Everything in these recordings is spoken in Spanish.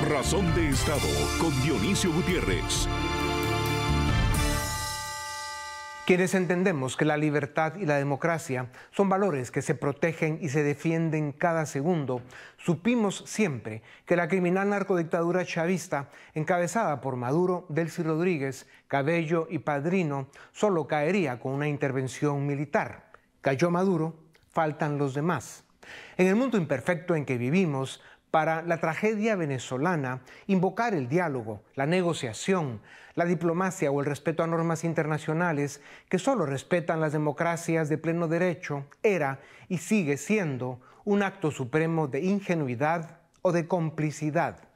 Razón de Estado con Dionisio Gutiérrez. Quienes entendemos que la libertad y la democracia son valores que se protegen y se defienden cada segundo, supimos siempre que la criminal narcodictadura chavista, encabezada por Maduro, Delcy Rodríguez, Cabello y Padrino, solo caería con una intervención militar. Cayó Maduro, faltan los demás. En el mundo imperfecto en que vivimos, para la tragedia venezolana, invocar el diálogo, la negociación, la diplomacia o el respeto a normas internacionales que solo respetan las democracias de pleno derecho era y sigue siendo un acto supremo de ingenuidad o de complicidad.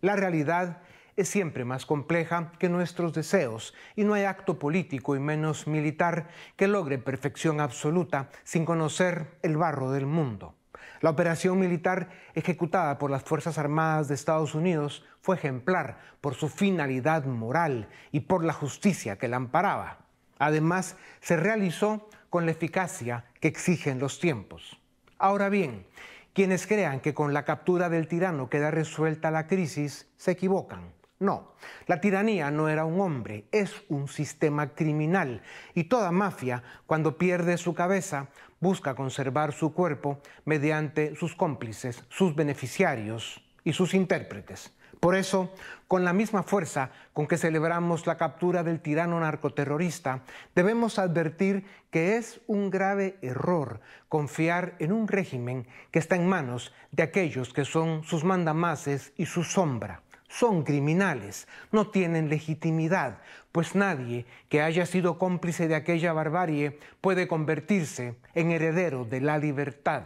La realidad es siempre más compleja que nuestros deseos y no hay acto político y menos militar que logre perfección absoluta sin conocer el barro del mundo. La operación militar ejecutada por las Fuerzas Armadas de Estados Unidos fue ejemplar por su finalidad moral y por la justicia que la amparaba. Además, se realizó con la eficacia que exigen los tiempos. Ahora bien, quienes crean que con la captura del tirano queda resuelta la crisis, se equivocan. No, la tiranía no era un hombre, es un sistema criminal y toda mafia, cuando pierde su cabeza, busca conservar su cuerpo mediante sus cómplices, sus beneficiarios y sus intérpretes. Por eso, con la misma fuerza con que celebramos la captura del tirano narcoterrorista, debemos advertir que es un grave error confiar en un régimen que está en manos de aquellos que son sus mandamases y su sombra. Son criminales, no tienen legitimidad, pues nadie que haya sido cómplice de aquella barbarie puede convertirse en heredero de la libertad.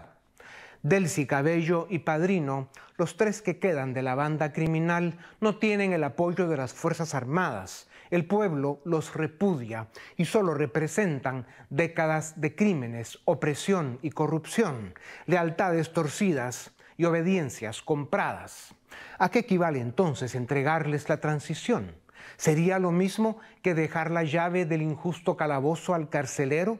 Delcy, Cabello y Padrino, los tres que quedan de la banda criminal, no tienen el apoyo de las Fuerzas Armadas. El pueblo los repudia y solo representan décadas de crímenes, opresión y corrupción, lealtades torcidas y obediencias compradas. ¿A qué equivale entonces entregarles la transición? ¿Sería lo mismo que dejar la llave del injusto calabozo al carcelero?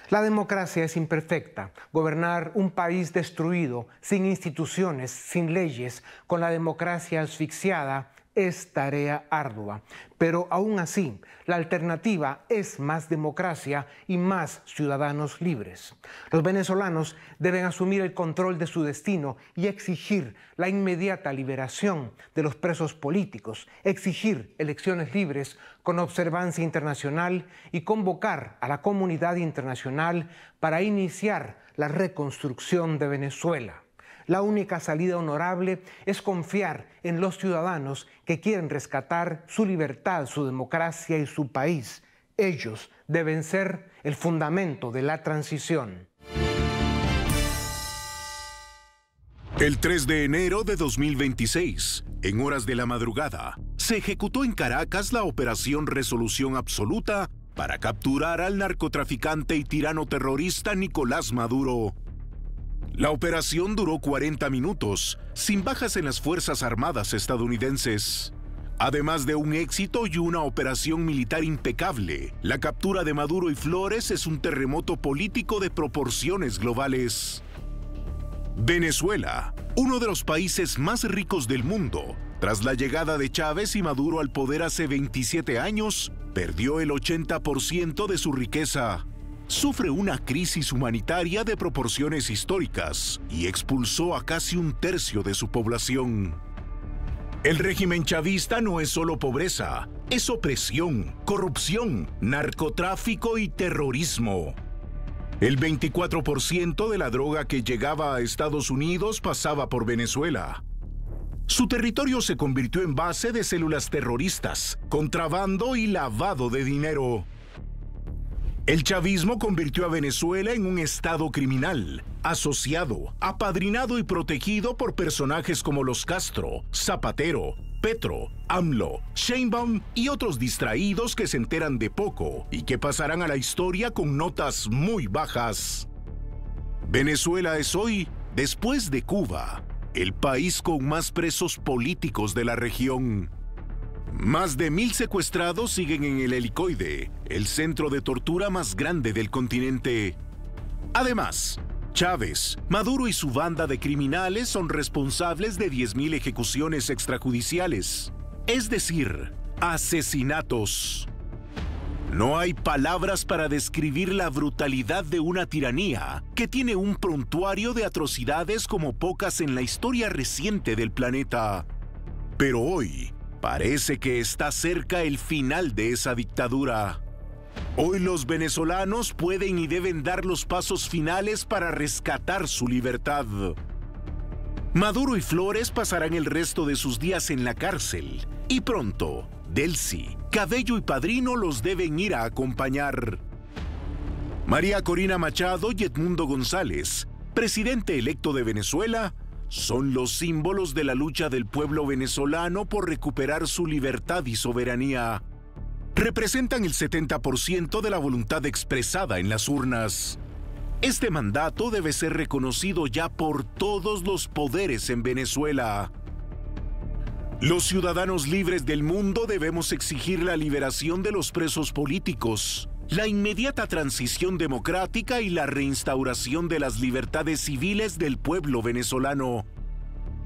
La democracia es imperfecta. Gobernar un país destruido, sin instituciones, sin leyes, con la democracia asfixiada, es tarea ardua. Pero aún así, la alternativa es más democracia y más ciudadanos libres. Los venezolanos deben asumir el control de su destino y exigir la inmediata liberación de los presos políticos, exigir elecciones libres con observancia internacional y convocar a la comunidad internacional para iniciar la reconstrucción de Venezuela. La única salida honorable es confiar en los ciudadanos que quieren rescatar su libertad, su democracia y su país. Ellos deben ser el fundamento de la transición. El 3 de enero de 2026, en horas de la madrugada, se ejecutó en Caracas la Operación Resolución Absoluta para capturar al narcotraficante y tirano terrorista Nicolás Maduro. La operación duró 40 minutos, sin bajas en las Fuerzas Armadas estadounidenses. Además de un éxito y una operación militar impecable, la captura de Maduro y Flores es un terremoto político de proporciones globales. Venezuela, uno de los países más ricos del mundo, tras la llegada de Chávez y Maduro al poder hace 27 años, perdió el 80% de su riqueza. Sufre una crisis humanitaria de proporciones históricas y expulsó a casi un tercio de su población. El régimen chavista no es solo pobreza, es opresión, corrupción, narcotráfico y terrorismo. El 24% de la droga que llegaba a Estados Unidos pasaba por Venezuela. Su territorio se convirtió en base de células terroristas, contrabando y lavado de dinero. El chavismo convirtió a Venezuela en un estado criminal, asociado, apadrinado y protegido por personajes como los Castro, Zapatero, Petro, AMLO, Sheinbaum y otros distraídos que se enteran de poco y que pasarán a la historia con notas muy bajas. Venezuela es hoy, después de Cuba, el país con más presos políticos de la región. Más de 1000 secuestrados siguen en el Helicoide, el centro de tortura más grande del continente. Además, Chávez, Maduro y su banda de criminales son responsables de 10.000 ejecuciones extrajudiciales, es decir, asesinatos. No hay palabras para describir la brutalidad de una tiranía que tiene un prontuario de atrocidades como pocas en la historia reciente del planeta. Pero hoy parece que está cerca el final de esa dictadura. Hoy los venezolanos pueden y deben dar los pasos finales para rescatar su libertad. Maduro y Flores pasarán el resto de sus días en la cárcel y pronto Delcy, Cabello y Padrino los deben ir a acompañar. María Corina Machado y Edmundo González, presidente electo de Venezuela, son los símbolos de la lucha del pueblo venezolano por recuperar su libertad y soberanía. Representan el 70% de la voluntad expresada en las urnas. Este mandato debe ser reconocido ya por todos los poderes en Venezuela. Los ciudadanos libres del mundo debemos exigir la liberación de los presos políticos, la inmediata transición democrática y la reinstauración de las libertades civiles del pueblo venezolano.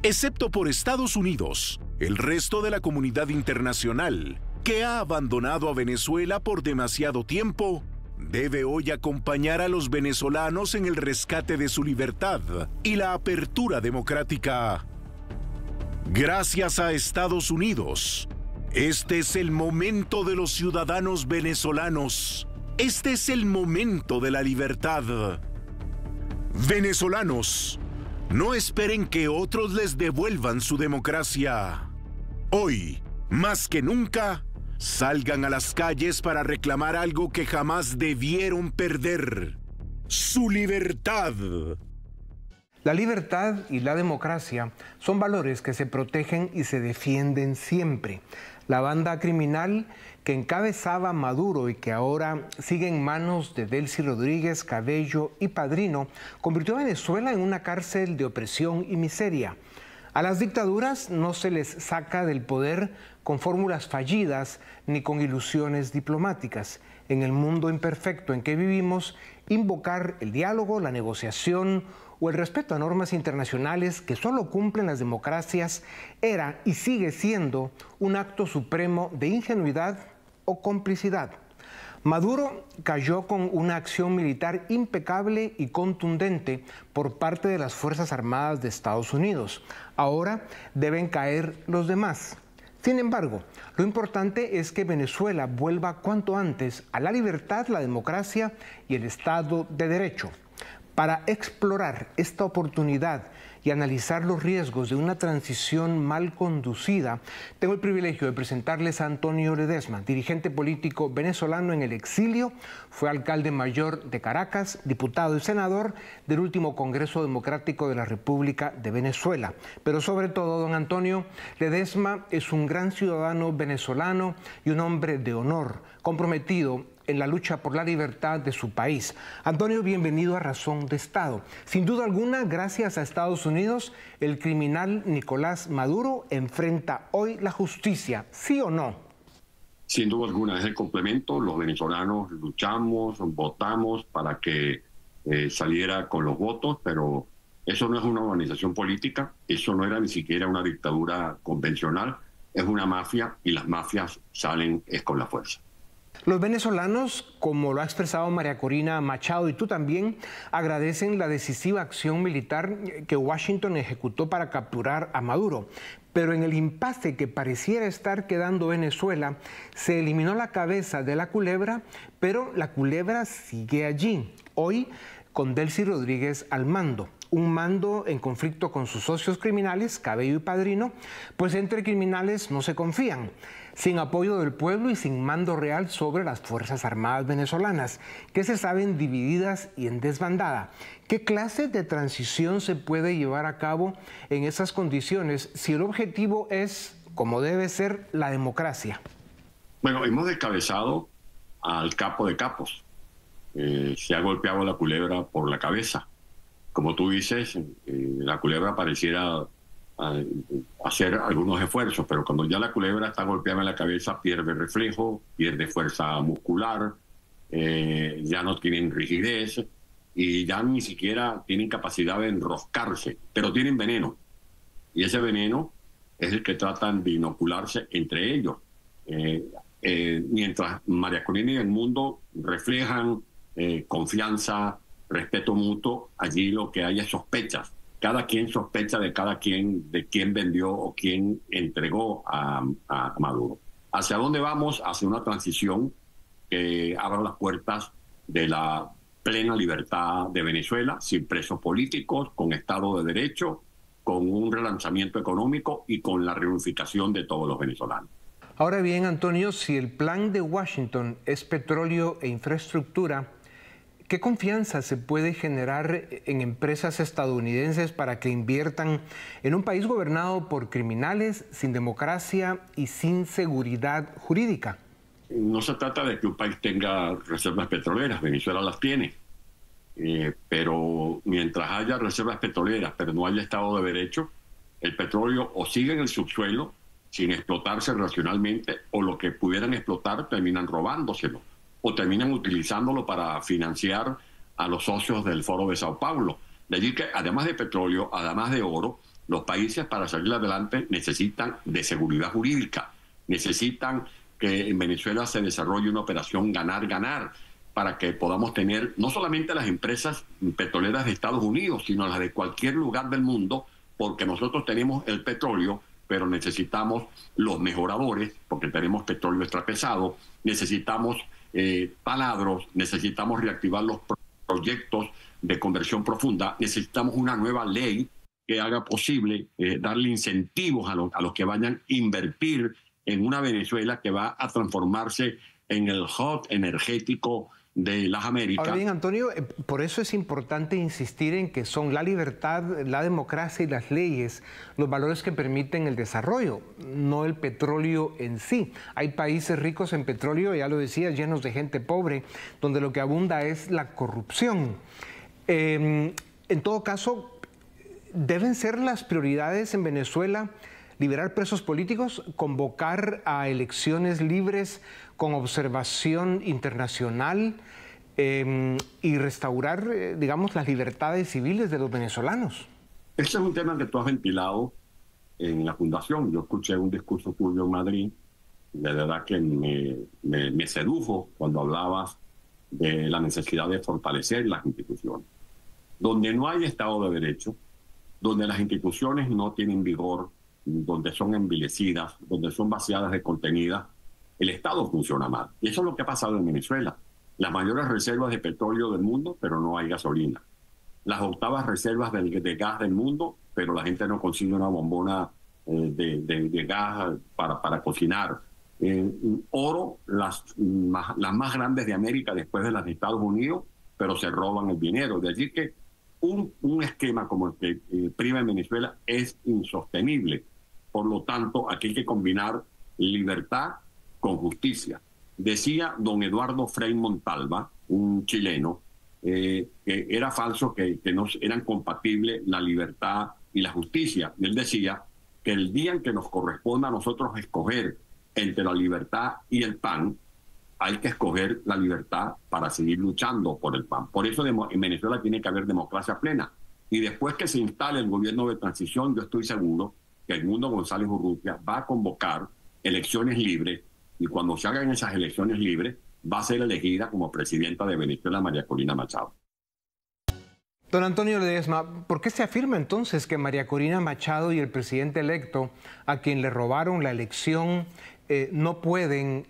Excepto por Estados Unidos, el resto de la comunidad internacional, que ha abandonado a Venezuela por demasiado tiempo, debe hoy acompañar a los venezolanos en el rescate de su libertad y la apertura democrática. Gracias a Estados Unidos, este es el momento de los ciudadanos venezolanos. Este es el momento de la libertad. Venezolanos, no esperen que otros les devuelvan su democracia. Hoy, más que nunca, salgan a las calles para reclamar algo que jamás debieron perder: su libertad. La libertad y la democracia son valores que se protegen y se defienden siempre. La banda criminal que encabezaba Maduro y que ahora sigue en manos de Delcy Rodríguez, Cabello y Padrino convirtió a Venezuela en una cárcel de opresión y miseria. A las dictaduras no se les saca del poder con fórmulas fallidas ni con ilusiones diplomáticas. En el mundo imperfecto en que vivimos, invocar el diálogo, la negociación o el respeto a normas internacionales que solo cumplen las democracias era y sigue siendo un acto supremo de ingenuidad o complicidad. Maduro cayó con una acción militar impecable y contundente por parte de las Fuerzas Armadas de Estados Unidos. Ahora deben caer los demás. Sin embargo, lo importante es que Venezuela vuelva cuanto antes a la libertad, la democracia y el Estado de Derecho. Para explorar esta oportunidad y analizar los riesgos de una transición mal conducida, tengo el privilegio de presentarles a Antonio Ledesma, dirigente político venezolano en el exilio, fue alcalde mayor de Caracas, diputado y senador del último Congreso Democrático de la República de Venezuela. Pero sobre todo, don Antonio Ledesma es un gran ciudadano venezolano y un hombre de honor, comprometido en la lucha por la libertad de su país. Antonio, bienvenido a Razón de Estado. Sin duda alguna, gracias a Estados Unidos, el criminal Nicolás Maduro enfrenta hoy la justicia, ¿sí o no? Sin duda alguna, es el complemento. Los venezolanos luchamos, votamos para que saliera con los votos, pero eso no es una organización política, eso no era ni siquiera una dictadura convencional, es una mafia y las mafias salen es con la fuerza. Los venezolanos, como lo ha expresado María Corina Machado y tú también, agradecen la decisiva acción militar que Washington ejecutó para capturar a Maduro. Pero en el impasse que pareciera estar quedando Venezuela, se eliminó la cabeza de la culebra, pero la culebra sigue allí, hoy con Delcy Rodríguez al mando. Un mando en conflicto con sus socios criminales, Cabello y Padrino, pues entre criminales no se confían, sin apoyo del pueblo y sin mando real sobre las Fuerzas Armadas venezolanas, que se saben divididas y en desbandada. ¿Qué clase de transición se puede llevar a cabo en esas condiciones si el objetivo es, como debe ser, la democracia? Bueno, hemos descabezado al capo de capos. Se ha golpeado la culebra por la cabeza. Como tú dices, la culebra pareciera hacer algunos esfuerzos, pero cuando ya la culebra está golpeada en la cabeza, pierde reflejo, pierde fuerza muscular, ya no tienen rigidez y ya ni siquiera tienen capacidad de enroscarse, pero tienen veneno. Y ese veneno es el que tratan de inocularse entre ellos. Mientras María Corina y el mundo reflejan confianza, respeto mutuo, allí lo que hay es sospechas. Cada quien sospecha de cada quien, de quién vendió o quién entregó a Maduro. ¿Hacia dónde vamos? Hacia una transición que abra las puertas de la plena libertad de Venezuela, sin presos políticos, con Estado de Derecho, con un relanzamiento económico y con la reunificación de todos los venezolanos. Ahora bien, Antonio, si el plan de Washington es petróleo e infraestructura, ¿qué confianza se puede generar en empresas estadounidenses para que inviertan en un país gobernado por criminales, sin democracia y sin seguridad jurídica? No se trata de que un país tenga reservas petroleras, Venezuela las tiene, pero mientras haya reservas petroleras, pero no haya Estado de Derecho, el petróleo o sigue en el subsuelo sin explotarse racionalmente, o lo que pudieran explotar terminan robándoselo, o terminan utilizándolo para financiar a los socios del Foro de Sao Paulo. De allí que, además de petróleo, además de oro, los países para salir adelante necesitan de seguridad jurídica, necesitan que en Venezuela se desarrolle una operación ganar-ganar, para que podamos tener no solamente las empresas petroleras de Estados Unidos, sino las de cualquier lugar del mundo, porque nosotros tenemos el petróleo, pero necesitamos los mejoradores, porque tenemos petróleo extrapesado, necesitamos taladros, necesitamos reactivar los proyectos de conversión profunda, necesitamos una nueva ley que haga posible darle incentivos a los que vayan a invertir en una Venezuela que va a transformarse en el hub energético de las Américas. Ahora bien, Antonio, por eso es importante insistir en que son la libertad, la democracia y las leyes los valores que permiten el desarrollo, no el petróleo en sí. Hay países ricos en petróleo, ya lo decía, llenos de gente pobre, donde lo que abunda es la corrupción. En todo caso, ¿deben ser las prioridades en Venezuela liberar presos políticos, convocar a elecciones libres con observación internacional y restaurar, digamos, las libertades civiles de los venezolanos? Ese es un tema que tú has ventilado en la Fundación. Yo escuché un discurso tuyo en Madrid, de verdad que me sedujo cuando hablabas de la necesidad de fortalecer las instituciones. Donde no hay Estado de Derecho, donde las instituciones no tienen vigor, donde son envilecidas, donde son vaciadas de contenido, el Estado funciona mal. Y eso es lo que ha pasado en Venezuela. Las mayores reservas de petróleo del mundo, pero no hay gasolina. Las octavas reservas de gas del mundo, pero la gente no consigue una bombona de gas para cocinar. Oro, las más grandes de América después de las de Estados Unidos, pero se roban el dinero. De allí que un esquema como el que priva en Venezuela es insostenible. Por lo tanto, aquí hay que combinar libertad con justicia. Decía don Eduardo Frei Montalva, un chileno, que era falso, que no eran compatibles la libertad y la justicia. Él decía que el día en que nos corresponda a nosotros escoger entre la libertad y el pan, hay que escoger la libertad para seguir luchando por el pan. Por eso en Venezuela tiene que haber democracia plena. Y después que se instale el gobierno de transición, yo estoy seguro que Edmundo González Urrutia va a convocar elecciones libres, y cuando se hagan esas elecciones libres, va a ser elegida como presidenta de Venezuela María Corina Machado. Don Antonio Ledesma, ¿por qué se afirma entonces que María Corina Machado y el presidente electo, a quien le robaron la elección, no pueden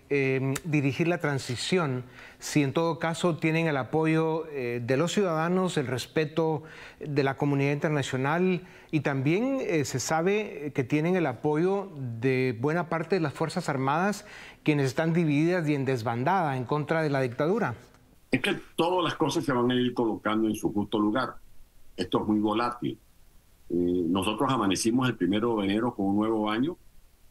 dirigir la transición si en todo caso tienen el apoyo de los ciudadanos, el respeto de la comunidad internacional, y también se sabe que tienen el apoyo de buena parte de las Fuerzas Armadas, quienes están divididas y en desbandada en contra de la dictadura? Es que todas las cosas se van a ir colocando en su justo lugar. Esto es muy volátil. Nosotros amanecimos el 1 de enero con un nuevo año,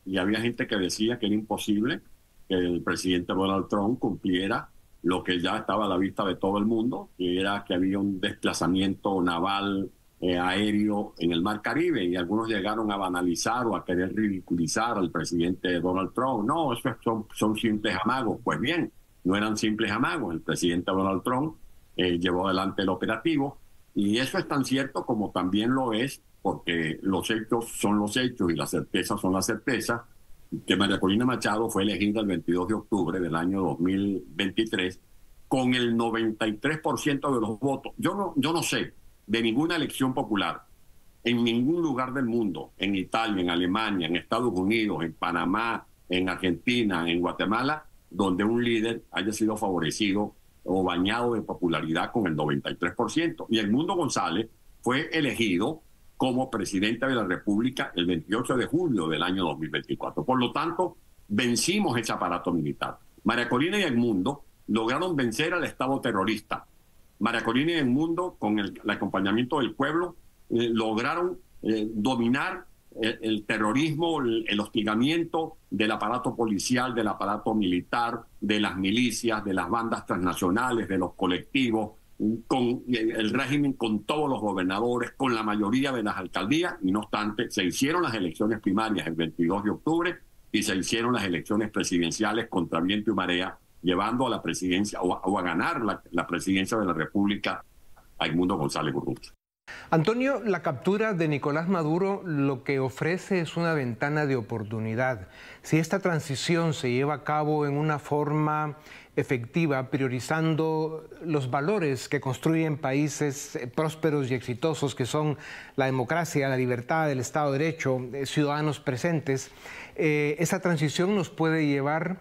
y había gente que decía que era imposible que el presidente Donald Trump cumpliera lo que ya estaba a la vista de todo el mundo, que era que había un desplazamiento naval aéreo en el Mar Caribe, y algunos llegaron a banalizar o a querer ridiculizar al presidente Donald Trump. No, eso son simples amagos. Pues bien, no eran simples amagos. El presidente Donald Trump llevó adelante el operativo. Y eso es tan cierto como también lo es, porque los hechos son los hechos y las certezas son las certezas, que María Corina Machado fue elegida el 22 de octubre del año 2023 con el 93% de los votos. Yo no sé de ninguna elección popular en ningún lugar del mundo, en Italia, en Alemania, en Estados Unidos, en Panamá, en Argentina, en Guatemala, donde un líder haya sido favorecido o bañado de popularidad con el 93%. Y Edmundo González fue elegido como presidente de la República el 28 de julio del año 2024. Por lo tanto, vencimos ese aparato militar. María Corina y Edmundo lograron vencer al Estado terrorista. María Corina y Edmundo, con el acompañamiento del pueblo, lograron dominar el terrorismo, el hostigamiento del aparato policial, del aparato militar, de las milicias, de las bandas transnacionales, de los colectivos, con el régimen, con todos los gobernadores, con la mayoría de las alcaldías, y no obstante, se hicieron las elecciones primarias el 22 de octubre y se hicieron las elecciones presidenciales contra viento y marea, llevando a la presidencia o a ganar la presidencia de la República a Edmundo González Gurrucha. Antonio, la captura de Nicolás Maduro lo que ofrece es una ventana de oportunidad. Si esta transición se lleva a cabo en una forma efectiva, priorizando los valores que construyen países prósperos y exitosos, que son la democracia, la libertad, el Estado de Derecho, ciudadanos presentes, esa transición nos puede llevar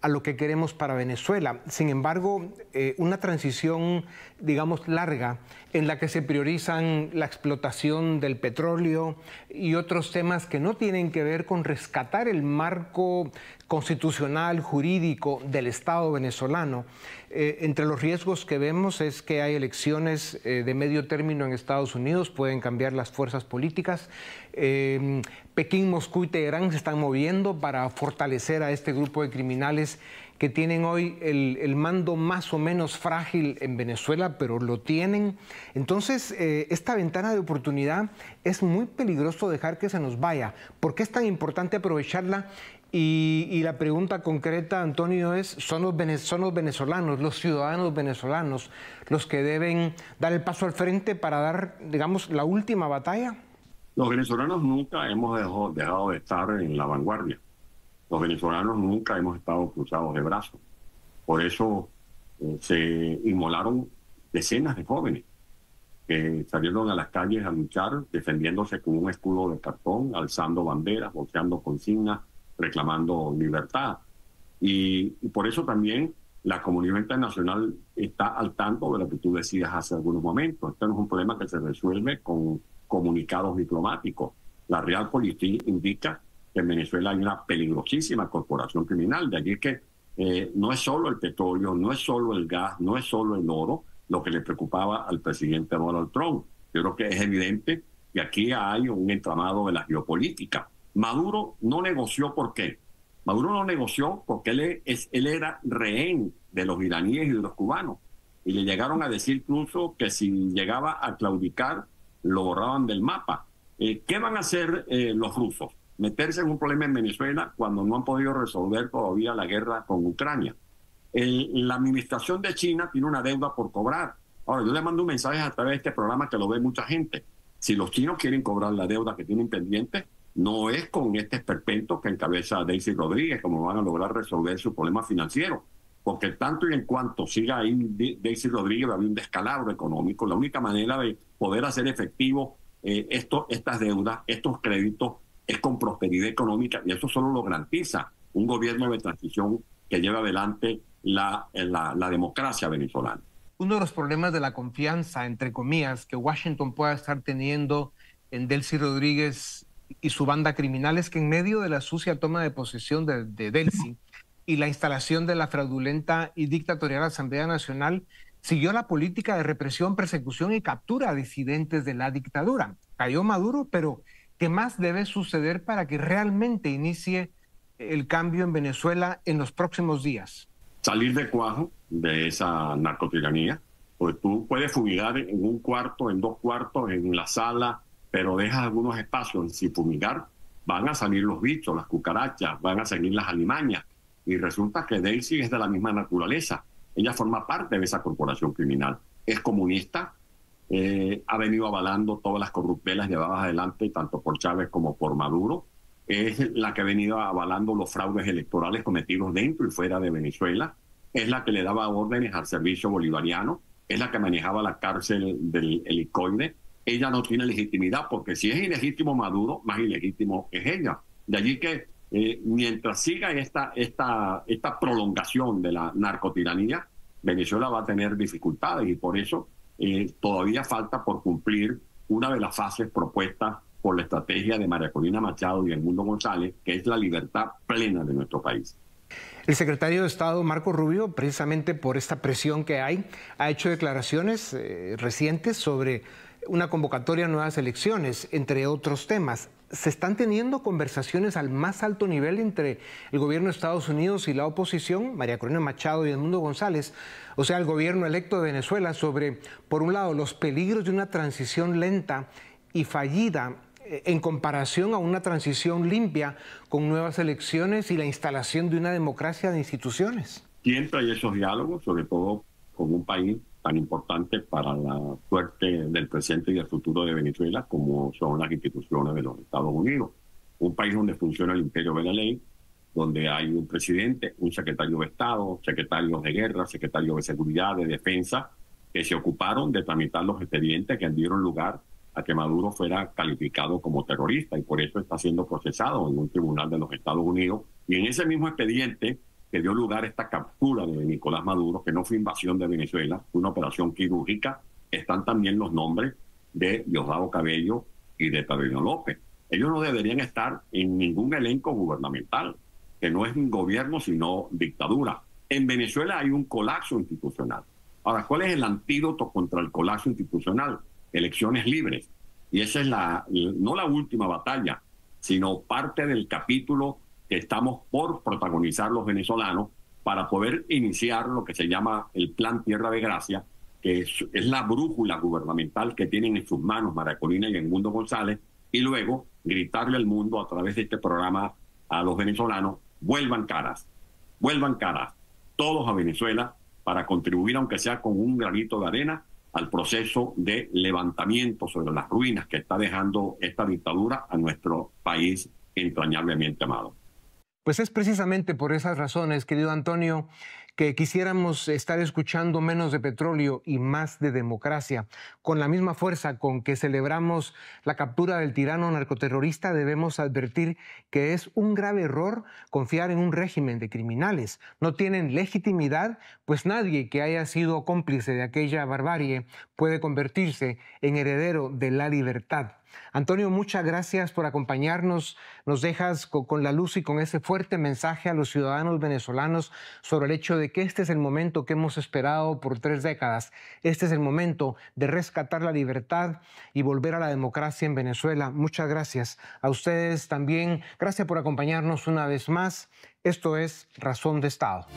a lo que queremos para Venezuela. Sin embargo, una transición, digamos, larga, en la que se priorizan la explotación del petróleo y otros temas que no tienen que ver con rescatar el marco constitucional, jurídico del Estado venezolano. Entre los riesgos que vemos es que hay elecciones de medio término en Estados Unidos, pueden cambiar las fuerzas políticas. Pekín, Moscú y Teherán se están moviendo para fortalecer a este grupo de criminales que tienen hoy el mando más o menos frágil en Venezuela, pero lo tienen. Entonces, esta ventana de oportunidad es muy peligroso dejar que se nos vaya. ¿Por qué es tan importante aprovecharla? Y la pregunta concreta, Antonio, es, ¿son los venezolanos, los ciudadanos venezolanos, los que deben dar el paso al frente para dar, digamos, la última batalla? Los venezolanos nunca hemos dejado de estar en la vanguardia. Los venezolanos nunca hemos estado cruzados de brazos. Por eso se inmolaron decenas de jóvenes que salieron a las calles a luchar, defendiéndose con un escudo de cartón, alzando banderas, volteando consignas, reclamando libertad. Y por eso también la comunidad internacional está al tanto de lo que tú decías hace algunos momentos. Este no es un problema que se resuelve con comunicados diplomáticos. La Realpolitik indica que en Venezuela hay una peligrosísima corporación criminal. De allí que no es solo el petróleo, no es solo el gas, no es solo el oro lo que le preocupaba al presidente Donald Trump. Yo creo que es evidente que aquí hay un entramado de la geopolítica. Maduro no negoció. ¿Por qué? Maduro no negoció porque él era rehén de los iraníes y de los cubanos. Y le llegaron a decir incluso que si llegaba a claudicar, lo borraban del mapa. ¿Qué van a hacer los rusos? Meterse en un problema en Venezuela cuando no han podido resolver todavía la guerra con Ucrania. La administración de China tiene una deuda por cobrar. Ahora, yo le mando un mensaje a través de este programa que lo ve mucha gente. Si los chinos quieren cobrar la deuda que tienen pendiente, no es con este esperpento que encabeza Delcy Rodríguez como van a lograr resolver su problema financiero. Porque tanto y en cuanto siga ahí Delcy Rodríguez, va a haber un descalabro económico. La única manera de poder hacer efectivo estas deudas, estos créditos, es con prosperidad económica, y eso solo lo garantiza un gobierno de transición que lleva adelante la democracia venezolana. Uno de los problemas de la confianza, entre comillas, que Washington pueda estar teniendo en Delcy Rodríguez y su banda criminal es que en medio de la sucia toma de posesión de Delcy y la instalación de la fraudulenta y dictatorial Asamblea Nacional, siguió la política de represión, persecución y captura a disidentes de la dictadura. Cayó Maduro, pero ¿qué más debe suceder para que realmente inicie el cambio en Venezuela en los próximos días? Salir de cuajo de esa narcotiranía, pues tú puedes fumigar en un cuarto, en dos cuartos, en la sala, pero dejas algunos espacios. Si fumigar, van a salir los bichos, las cucarachas, van a salir las alimañas. Y resulta que Delcy es de la misma naturaleza. Ella forma parte de esa corporación criminal. Es comunista, ha venido avalando todas las corruptelas llevadas adelante tanto por Chávez como por Maduro. Es la que ha venido avalando los fraudes electorales cometidos dentro y fuera de Venezuela. Es la que le daba órdenes al servicio bolivariano. Es la que manejaba la cárcel del helicoide. Ella no tiene legitimidad porque si es ilegítimo Maduro, más ilegítimo es ella. De allí que mientras siga esta prolongación de la narcotiranía, Venezuela va a tener dificultades y por eso todavía falta por cumplir una de las fases propuestas por la estrategia de María Corina Machado y Edmundo González, que es la libertad plena de nuestro país. El secretario de Estado, Marco Rubio, precisamente por esta presión que hay, ha hecho declaraciones recientes sobre una convocatoria a nuevas elecciones, entre otros temas. ¿Se están teniendo conversaciones al más alto nivel entre el gobierno de Estados Unidos y la oposición, María Corina Machado y Edmundo González, o sea, el gobierno electo de Venezuela, sobre, por un lado, los peligros de una transición lenta y fallida en comparación a una transición limpia con nuevas elecciones y la instalación de una democracia de instituciones? Siempre hay esos diálogos, sobre todo con un país tan importante para la suerte del presente y el futuro de Venezuela como son las instituciones de los Estados Unidos. Un país donde funciona el imperio de la ley, donde hay un presidente, un secretario de Estado, secretarios de guerra, secretarios de seguridad, de defensa, que se ocuparon de tramitar los expedientes que dieron lugar a que Maduro fuera calificado como terrorista y por eso está siendo procesado en un tribunal de los Estados Unidos. Y en ese mismo expediente que dio lugar a esta captura de Nicolás Maduro, que no fue invasión de Venezuela, fue una operación quirúrgica, están también los nombres de Diosdado Cabello y de Taberno López. Ellos no deberían estar en ningún elenco gubernamental, que no es un gobierno sino dictadura. En Venezuela hay un colapso institucional. Ahora, ¿cuál es el antídoto contra el colapso institucional? Elecciones libres. Y esa es no la última batalla, sino parte del capítulo que estamos por protagonizar los venezolanos para poder iniciar lo que se llama el Plan Tierra de Gracia, que es la brújula gubernamental que tienen en sus manos María Corina y Edmundo González, y luego gritarle al mundo a través de este programa a los venezolanos, vuelvan caras, todos a Venezuela para contribuir, aunque sea con un granito de arena, al proceso de levantamiento sobre las ruinas que está dejando esta dictadura a nuestro país entrañablemente amado. Pues es precisamente por esas razones, querido Antonio, que quisiéramos estar escuchando menos de petróleo y más de democracia. Con la misma fuerza con que celebramos la captura del tirano narcoterrorista, debemos advertir que es un grave error confiar en un régimen de criminales. No tienen legitimidad, pues nadie que haya sido cómplice de aquella barbarie puede convertirse en heredero de la libertad. Antonio, muchas gracias por acompañarnos. Nos dejas con la luz y con ese fuerte mensaje a los ciudadanos venezolanos sobre el hecho de que este es el momento que hemos esperado por 3 décadas. Este es el momento de rescatar la libertad y volver a la democracia en Venezuela. Muchas gracias. A ustedes también, gracias por acompañarnos una vez más. Esto es Razón de Estado.